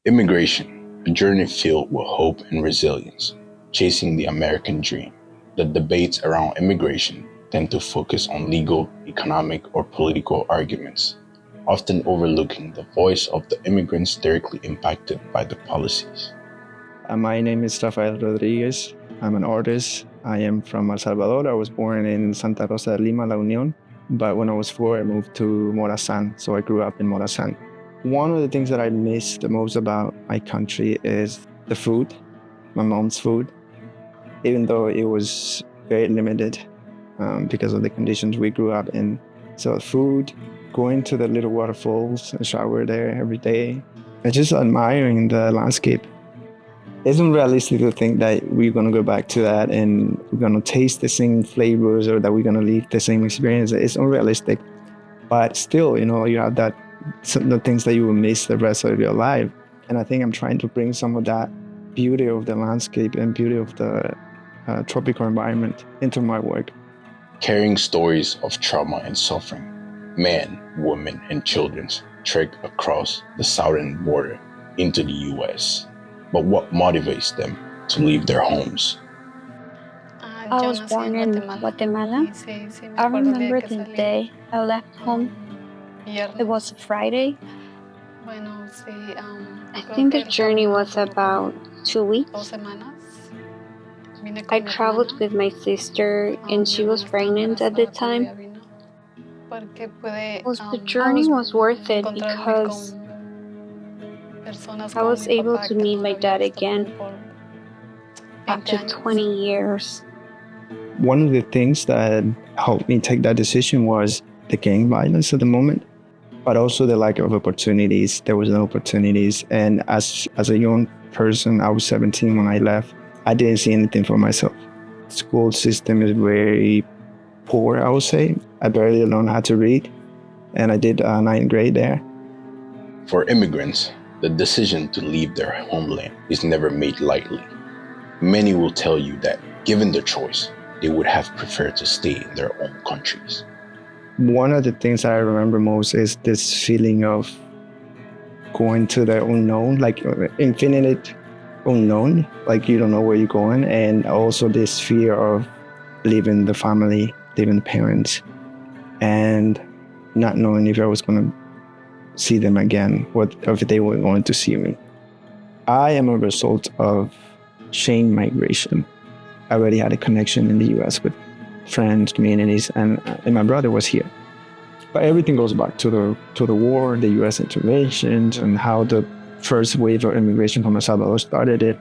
Immigration, a journey filled with hope and resilience, chasing the American dream. The debates around immigration tend to focus on legal, economic, or political arguments, often overlooking the voice of the immigrants directly impacted by the policies. My name is Rafael Rodriguez. I'm an artist. I am from El Salvador. I was born in Santa Rosa de Lima, La Unión. But when I was 4, I moved to Morazán, so I grew up in Morazán. One of the things that I miss the most about my country is the food, my mom's food, even though it was very limited because of the conditions we grew up in. So food, going to the little waterfalls and shower there every day, and just admiring the landscape. It's unrealistic to think that we're going to go back to that and we're going to taste the same flavors or that we're going to live the same experience. It's unrealistic. But still, you have that, some of the things that you will miss the rest of your life. And I think I'm trying to bring some of that beauty of the landscape and beauty of the tropical environment into my work. Carrying stories of trauma and suffering, men, women, and children trek across the southern border into the U.S. But what motivates them to leave their homes? I was born in Guatemala. I remember the day I left home. It was a Friday. I think the journey was about 2 weeks. I traveled with my sister and she was pregnant at the time. The journey was worth it because I was able to meet my dad again after 20 years. One of the things that helped me take that decision was the gang violence at the moment, but also the lack of opportunities. There was no opportunities. And as a young person, I was 17 when I left, I didn't see anything for myself. The school system is very poor, I would say. I barely learned how to read, and I did 9th grade there. For immigrants, the decision to leave their homeland is never made lightly. Many will tell you that, given the choice, they would have preferred to stay in their own countries. One of the things I remember most is this feeling of going to the unknown, like infinite unknown, like you don't know where you're going, and also this fear of leaving the family, leaving the parents, and not knowing if I was going to see them again, or if they were going to see me. I am a result of chain migration. I already had a connection in the US with friends, communities, and my brother was here. But everything goes back to the war, the US interventions, and how the first wave of immigration from El Salvador started it.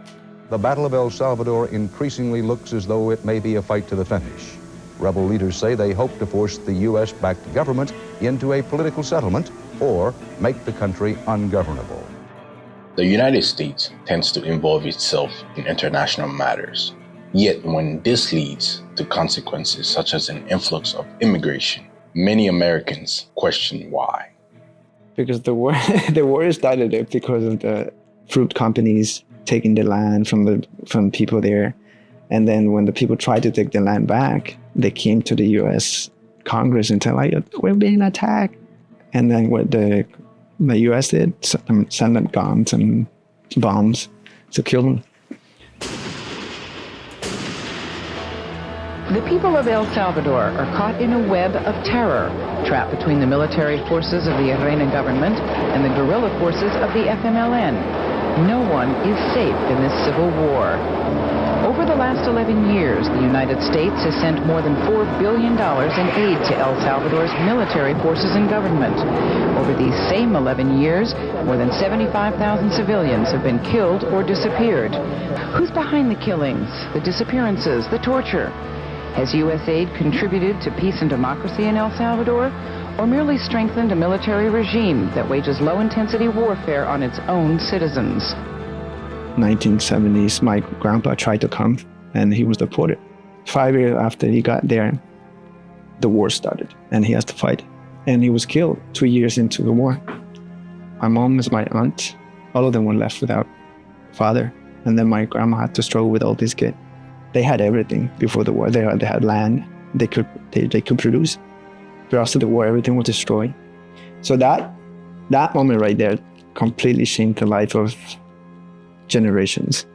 The Battle of El Salvador increasingly looks as though it may be a fight to the finish. Rebel leaders say they hope to force the US-backed government into a political settlement or make the country ungovernable. The United States tends to involve itself in international matters. Yet when this leads to consequences such as an influx of immigration, many Americans question why. Because the war started because of the fruit companies taking the land from people there. And then when the people tried to take the land back, they came to the U.S. Congress and said, like, we're being attacked. And then what the U.S. did, send them guns and bombs to kill them. The people of El Salvador are caught in a web of terror, trapped between the military forces of the Arena government and the guerrilla forces of the FMLN. No one is safe in this civil war. Over the last 11 years, the United States has sent more than $4 billion in aid to El Salvador's military forces and government. Over these same 11 years, more than 75,000 civilians have been killed or disappeared. Who's behind the killings, the disappearances, the torture? Has U.S. aid contributed to peace and democracy in El Salvador, or merely strengthened a military regime that wages low-intensity warfare on its own citizens? 1970s, my grandpa tried to come and he was deported. 5 years after he got there, the war started and he has to fight. And he was killed 2 years into the war. My mom is my aunt. All of them were left without father. And then my grandma had to struggle with all these kids. They had everything before the war. They had land. They could produce. But after the war, everything was destroyed. So that moment right there completely changed the life of generations.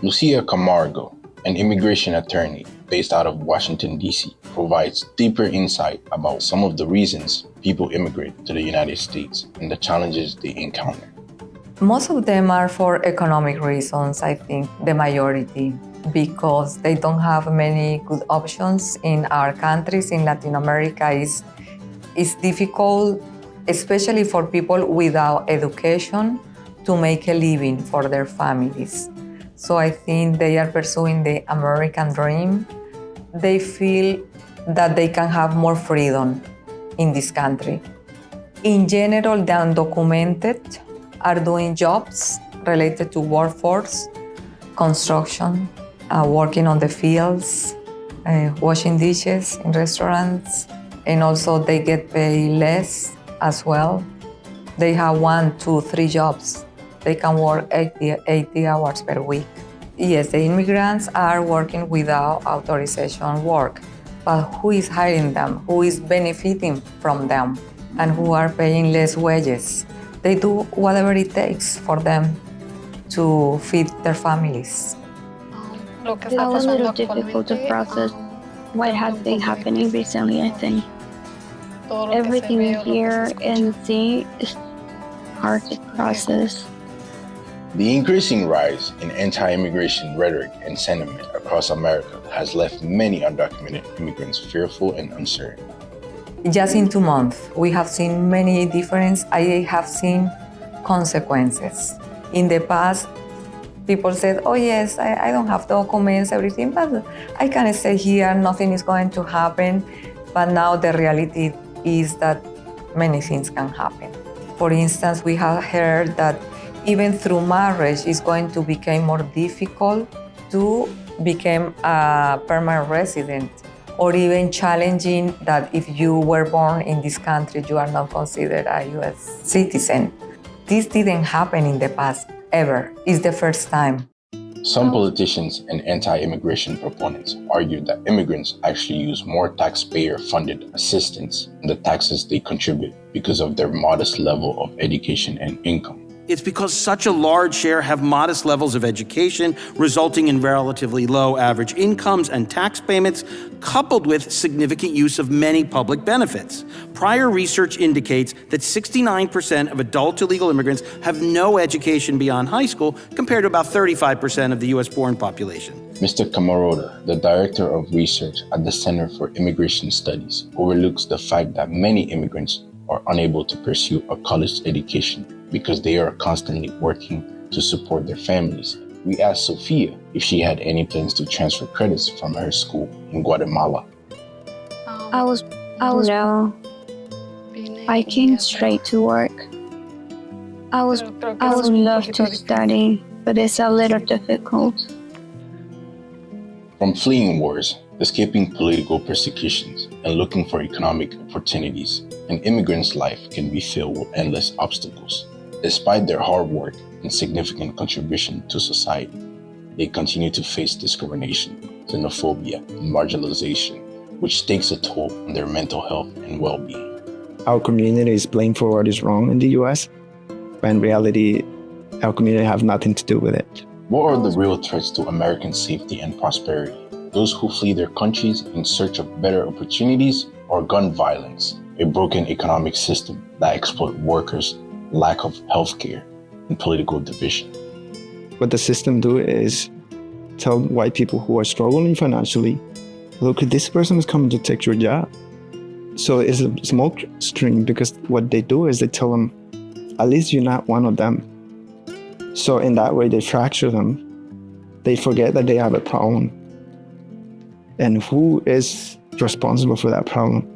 Lucia Camargo, an immigration attorney based out of Washington, D.C., provides deeper insight about some of the reasons people immigrate to the United States and the challenges they encounter. Most of them are for economic reasons, I think, the majority, because they don't have many good options in our countries. In Latin America, it's difficult, especially for people without education, to make a living for their families. So I think they are pursuing the American dream. They feel that they can have more freedom in this country. In general, the undocumented are doing jobs related to workforce, construction, working on the fields, washing dishes in restaurants, and also they get paid less as well. They have 1, 2, 3 jobs. They can work 80 hours per week. Yes, the immigrants are working without authorization work, but who is hiring them? Who is benefiting from them? And who are paying less wages? They do whatever it takes for them to feed their families. It's a little difficult to process what has been happening recently, I think. Everything you hear and see is hard to process. The increasing rise in anti-immigration rhetoric and sentiment across America has left many undocumented immigrants fearful and uncertain. Just in 2 months, we have seen many differences. I have seen consequences. In the past, people said, oh yes, I don't have documents, everything, but I can stay here, nothing is going to happen. But now the reality is that many things can happen. For instance, we have heard that even through marriage, it's going to become more difficult to become a permanent resident, or even challenging that if you were born in this country, you are not considered a U.S. citizen. This didn't happen in the past, ever. It's the first time. Some politicians and anti-immigration proponents argue that immigrants actually use more taxpayer-funded assistance than the taxes they contribute because of their modest level of education and income. It's because such a large share have modest levels of education, resulting in relatively low average incomes and tax payments, coupled with significant use of many public benefits. Prior research indicates that 69% of adult illegal immigrants have no education beyond high school, compared to about 35% of the U.S.-born population. Mr. Camarota, the Director of Research at the Center for Immigration Studies, overlooks the fact that many immigrants are unable to pursue a college education because they are constantly working to support their families. We asked Sophia if she had any plans to transfer credits from her school in Guatemala. No. I came straight to work. I would love to study, but it's a little difficult. From fleeing wars, escaping political persecutions, and looking for economic opportunities, an immigrant's life can be filled with endless obstacles. Despite their hard work and significant contribution to society, they continue to face discrimination, xenophobia, and marginalization, which takes a toll on their mental health and well-being. Our community is blamed for what is wrong in the US, but in reality, our community have nothing to do with it. What are the real threats to American safety and prosperity? Those who flee their countries in search of better opportunities, or gun violence, a broken economic system that exploits workers, lack of healthcare, and political division? What the system do is tell white people who are struggling financially, look, this person is coming to take your job. So it's a smoke screen, because what they do is they tell them, at least you're not one of them. So in that way, they fracture them. They forget that they have a problem. And who is responsible for that problem?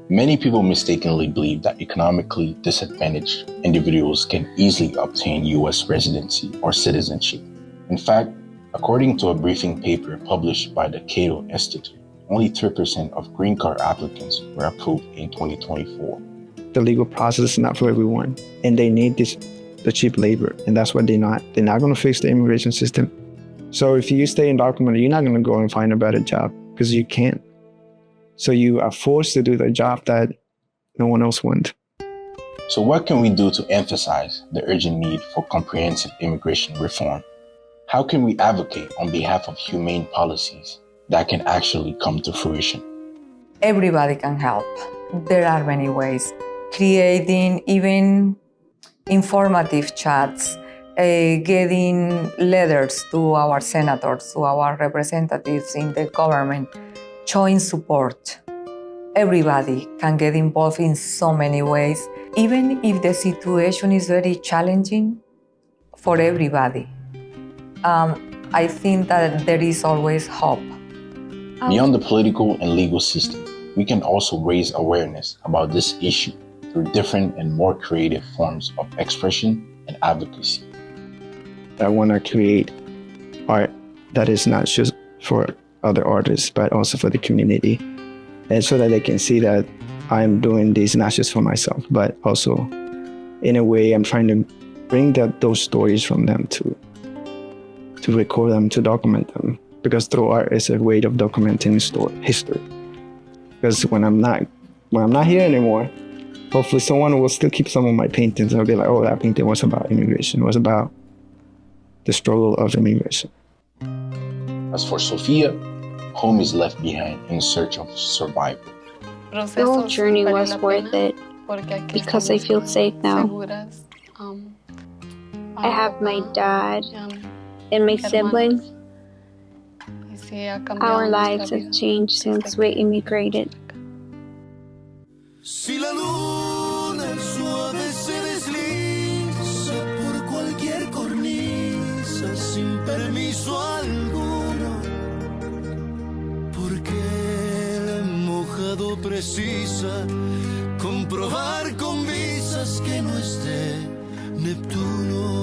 Many people mistakenly believe that economically disadvantaged individuals can easily obtain U.S. residency or citizenship. In fact, according to a briefing paper published by the Cato Institute, only 3% of green card applicants were approved in 2024. The legal process is not for everyone, and they need the cheap labor, and that's what they're not. They're not going to fix the immigration system. So if you stay undocumented, you're not going to go and find a better job, because you can't. So you are forced to do the job that no one else went. So what can we do to emphasize the urgent need for comprehensive immigration reform? How can we advocate on behalf of humane policies that can actually come to fruition? Everybody can help. There are many ways. Creating even informative chats, getting letters to our senators, to our representatives in the government, showing support. Everybody can get involved in so many ways, even if the situation is very challenging for everybody. I think that there is always hope. Beyond the political and legal system, we can also raise awareness about this issue through different and more creative forms of expression and advocacy. I want to create art that is not just for other artists, but also for the community. And so that they can see that I'm doing this not just for myself, but also in a way I'm trying to bring those stories from them to record them, to document them. Because through art is a way of documenting history. Because when I'm not here anymore, hopefully someone will still keep some of my paintings. They'll be like, oh, that painting was about immigration. It was about the struggle of immigration. As for Sofia, home is left behind in search of survival. The whole journey was worth it because I feel safe now. I have my dad and my siblings. Our lives have changed since we immigrated. Si la luna suave se desliza por cualquier cornisa sin permiso alguno, porque el mojado precisa comprobar con visas que no esté Neptuno.